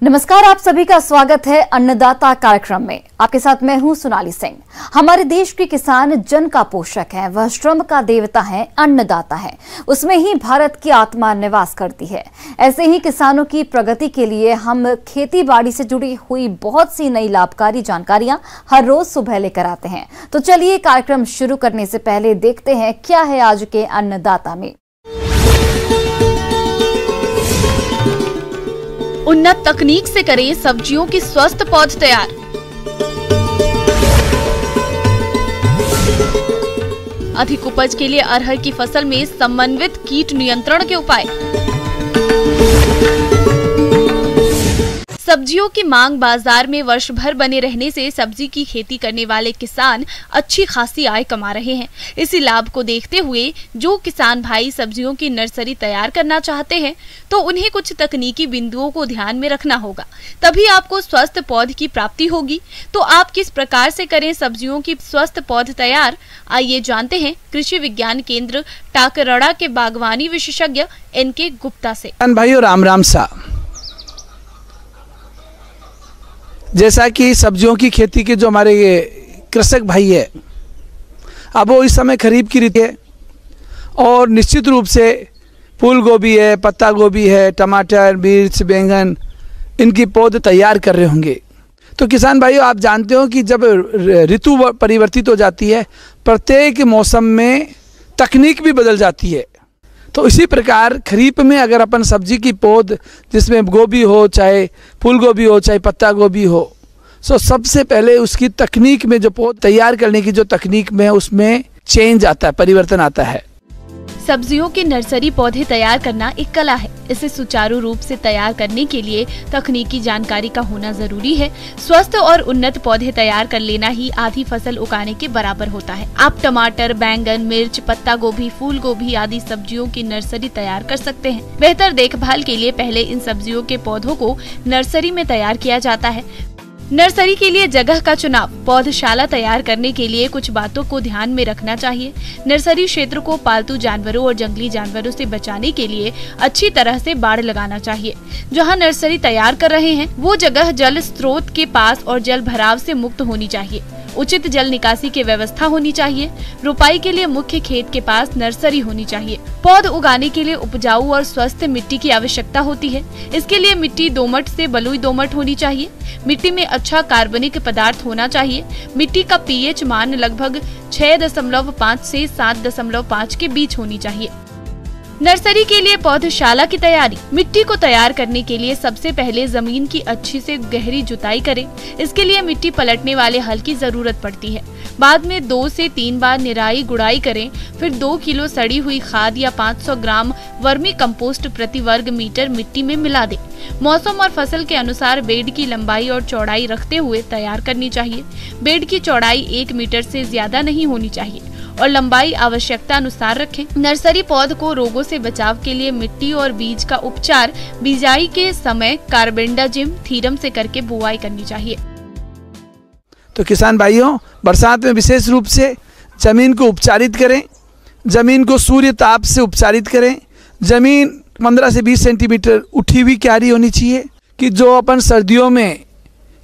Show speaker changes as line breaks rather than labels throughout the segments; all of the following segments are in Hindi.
नमस्कार, आप सभी का स्वागत है अन्नदाता कार्यक्रम में। आपके साथ मैं हूं सोनाली सिंह। हमारे देश के किसान जन का पोषक है, वह श्रम का देवता है, अन्नदाता है। उसमें ही भारत की आत्मा निवास करती है। ऐसे ही किसानों की प्रगति के लिए हम खेती बाड़ी से जुड़ी हुई बहुत सी नई लाभकारी जानकारियां हर रोज सुबह लेकर आते हैं। तो चलिए कार्यक्रम शुरू करने से पहले देखते हैं क्या है आज के अन्नदाता में।
उन्नत तकनीक से करें सब्जियों की स्वस्थ पौध तैयार। अधिक उपज के लिए अरहर की फसल में समन्वित कीट नियंत्रण के उपाय। सब्जियों की मांग बाजार में वर्ष भर बने रहने से सब्जी की खेती करने वाले किसान अच्छी खासी आय कमा रहे हैं। इसी लाभ को देखते हुए जो किसान भाई सब्जियों की नर्सरी तैयार करना चाहते हैं तो उन्हें कुछ तकनीकी बिंदुओं को ध्यान में रखना होगा, तभी आपको स्वस्थ पौध की प्राप्ति होगी। तो आप किस प्रकार से करें सब्जियों की स्वस्थ पौध तैयार, आइए जानते हैं कृषि विज्ञान केंद्र टाकरड़ा के बागवानी विशेषज्ञ NK गुप्ता से।
भाई और राम सा, जैसा कि सब्जियों की खेती के जो हमारे कृषक भाई है, अब वो इस समय खरीफ की ऋतु है और निश्चित रूप से फूल गोभी है, पत्ता गोभी है, टमाटर, मिर्च, बैंगन, इनकी पौध तैयार कर रहे होंगे। तो किसान भाइयों, आप जानते हो कि जब ऋतु परिवर्तित हो जाती है, प्रत्येक मौसम में तकनीक भी बदल जाती है। तो इसी प्रकार खरीफ में अगर अपन सब्जी की पौध जिसमें गोभी हो, चाहे फूल गोभी हो, चाहे पत्ता गोभी हो, तो सबसे पहले उसकी तकनीक में जो पौध तैयार करने की जो तकनीक में उसमें चेंज आता है, परिवर्तन आता है।
सब्जियों की नर्सरी पौधे तैयार करना एक कला है। इसे सुचारू रूप से तैयार करने के लिए तकनीकी जानकारी का होना जरूरी है। स्वस्थ और उन्नत पौधे तैयार कर लेना ही आधी फसल उगाने के बराबर होता है। आप टमाटर, बैंगन, मिर्च, पत्ता गोभी, फूल गोभी आदि सब्जियों की नर्सरी तैयार कर सकते हैं। बेहतर देखभाल के लिए पहले इन सब्जियों के पौधों को नर्सरी में तैयार किया जाता है। नर्सरी के लिए जगह का चुनाव। पौधशाला तैयार करने के लिए कुछ बातों को ध्यान में रखना चाहिए। नर्सरी क्षेत्र को पालतू जानवरों और जंगली जानवरों से बचाने के लिए अच्छी तरह से बाड़ लगाना चाहिए। जहां नर्सरी तैयार कर रहे हैं वो जगह जल स्रोत के पास और जल भराव से मुक्त होनी चाहिए। उचित जल निकासी की व्यवस्था होनी चाहिए। रोपाई के लिए मुख्य खेत के पास नर्सरी होनी चाहिए। पौध उगाने के लिए उपजाऊ और स्वस्थ मिट्टी की आवश्यकता होती है। इसके लिए मिट्टी दोमट से बलुई दोमट होनी चाहिए। मिट्टी में अच्छा कार्बनिक पदार्थ होना चाहिए। मिट्टी का pH मान लगभग 6.5 से 7.5 के बीच होनी चाहिए। नर्सरी के लिए पौधशाला की तैयारी। मिट्टी को तैयार करने के लिए सबसे पहले जमीन की अच्छी से गहरी जुताई करें। इसके लिए मिट्टी पलटने वाले हल की जरूरत पड़ती है। बाद में 2 से 3 बार निराई गुड़ाई करें। फिर 2 किलो सड़ी हुई खाद या 500 ग्राम वर्मी कंपोस्ट प्रति वर्ग मीटर मिट्टी में मिला दें। मौसम और फसल के अनुसार बेड की लंबाई और चौड़ाई रखते हुए तैयार करनी चाहिए। बेड की चौड़ाई 1 मीटर से ज्यादा नहीं होनी चाहिए और लंबाई आवश्यकता अनुसार रखें। नर्सरी पौध को रोगों से बचाव के लिए मिट्टी और बीज का उपचार बिजाई के समय कार्बेंडाजिम थीरम से करके बुआई करनी चाहिए।
तो किसान भाइयों, बरसात में विशेष रूप से जमीन को उपचारित करें। जमीन को सूर्य ताप से उपचारित करें। जमीन 15 से 20 सेंटीमीटर उठी हुई क्यारी होनी चाहिए कि जो अपन सर्दियों में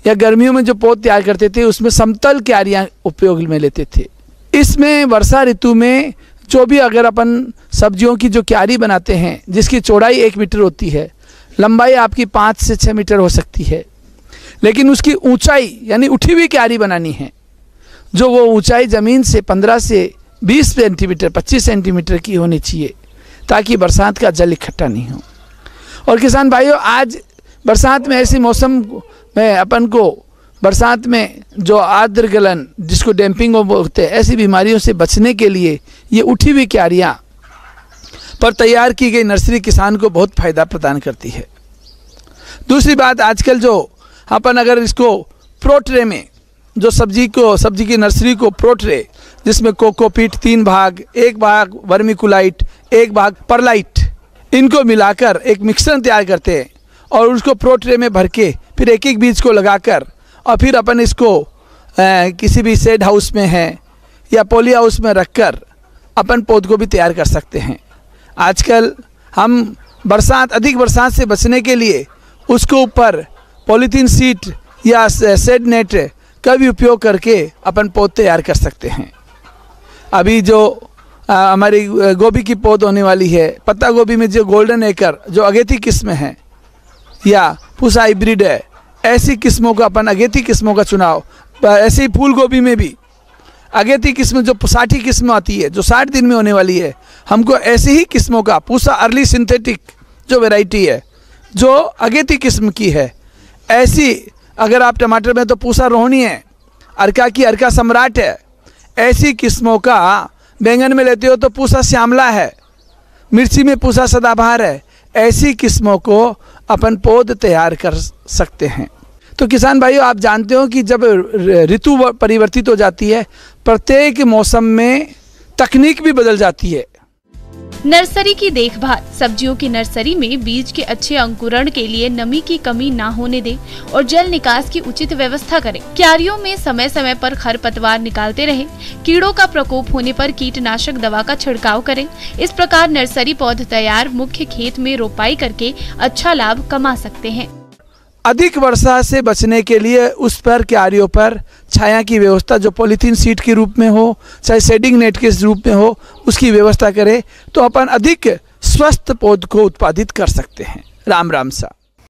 या गर्मियों में जो पौध तैयार करते थे उसमें समतल क्यारियां उपयोग में लेते थे। इसमें वर्षा ऋतु में जो भी अगर अपन सब्जियों की जो क्यारी बनाते हैं जिसकी चौड़ाई 1 मीटर होती है, लंबाई आपकी 5 से 6 मीटर हो सकती है, लेकिन उसकी ऊंचाई यानी उठी हुई क्यारी बनानी है जो वो ऊंचाई ज़मीन से 15 से 20 सेंटीमीटर 25 सेंटीमीटर की होनी चाहिए ताकि बरसात का जल इकट्ठा नहीं हो। और किसान भाइयों, आज बरसात में ऐसे मौसम में अपन को बरसात में जो आर्द्र गलन जिसको डैम्पिंग बोलते हैं, ऐसी बीमारियों से बचने के लिए ये उठी हुई क्यारियाँ पर तैयार की गई नर्सरी किसान को बहुत फ़ायदा प्रदान करती है। दूसरी बात, आजकल जो अपन अगर इसको प्रोट्रे में जो सब्जी की नर्सरी को प्रोट्रे जिसमें कोकोपीट 3 भाग, 1 भाग वर्मिकुलाइट, 1 भाग परलाइट, इनको मिलाकर एक मिश्रण तैयार करते हैं और उसको प्रोट्रे में भर के फिर एक एक बीज को लगाकर और फिर अपन इसको किसी भी शेड हाउस में है या पॉली हाउस में रखकर अपन पौध को भी तैयार कर सकते हैं। आजकल हम अधिक बरसात से बचने के लिए उसके ऊपर पॉलीथीन सीट या शेड नेट का भी उपयोग करके अपन पौध तैयार कर सकते हैं। अभी जो हमारी गोभी की पौध होने वाली है, पत्ता गोभी में जो गोल्डन एकर जो अगेती किस्म है या पूसा हाइब्रिड है, ऐसी किस्मों का अपन अगेती किस्मों का चुनाव, ऐसे ही फूल गोभी में भी अगेती किस्म जो 60 किस्म आती है जो 60 दिन में होने वाली है, हमको ऐसी ही किस्मों का पूसा अर्ली सिंथेटिक जो वैरायटी है जो अगेती किस्म की है, ऐसी अगर आप टमाटर में तो पूसा रोहिणी है, अर्का की अर्का सम्राट है, ऐसी किस्मों का बैंगन में लेते हो तो पूसा श्यामला है, मिर्ची में पूसा सदाबहार है, ऐसी किस्मों को अपन पौध तैयार कर सकते हैं। तो किसान भाइयों, आप जानते हो कि जब ऋतु परिवर्तित हो जाती है, प्रत्येक मौसम में तकनीक भी बदल जाती है।
नर्सरी की देखभाल। सब्जियों की नर्सरी में बीज के अच्छे अंकुरण के लिए नमी की कमी ना होने दें और जल निकास की उचित व्यवस्था करें। क्यारियों में समय समय पर खरपतवार निकालते रहें। कीड़ों का प्रकोप होने पर कीटनाशक दवा का छिड़काव करें। इस प्रकार नर्सरी पौध तैयार मुख्य खेत में रोपाई करके अच्छा लाभ कमा सकते हैं।
अधिक वर्षा से बचने के लिए उस पर क्यारियों पर छाया की व्यवस्था जो पॉलीथीन सीट के रूप में हो, चाहे शेडिंग नेट के रूप में हो, उसकी व्यवस्था करें तो अपन अधिक स्वस्थ पौध को उत्पादित कर सकते हैं। राम राम सा।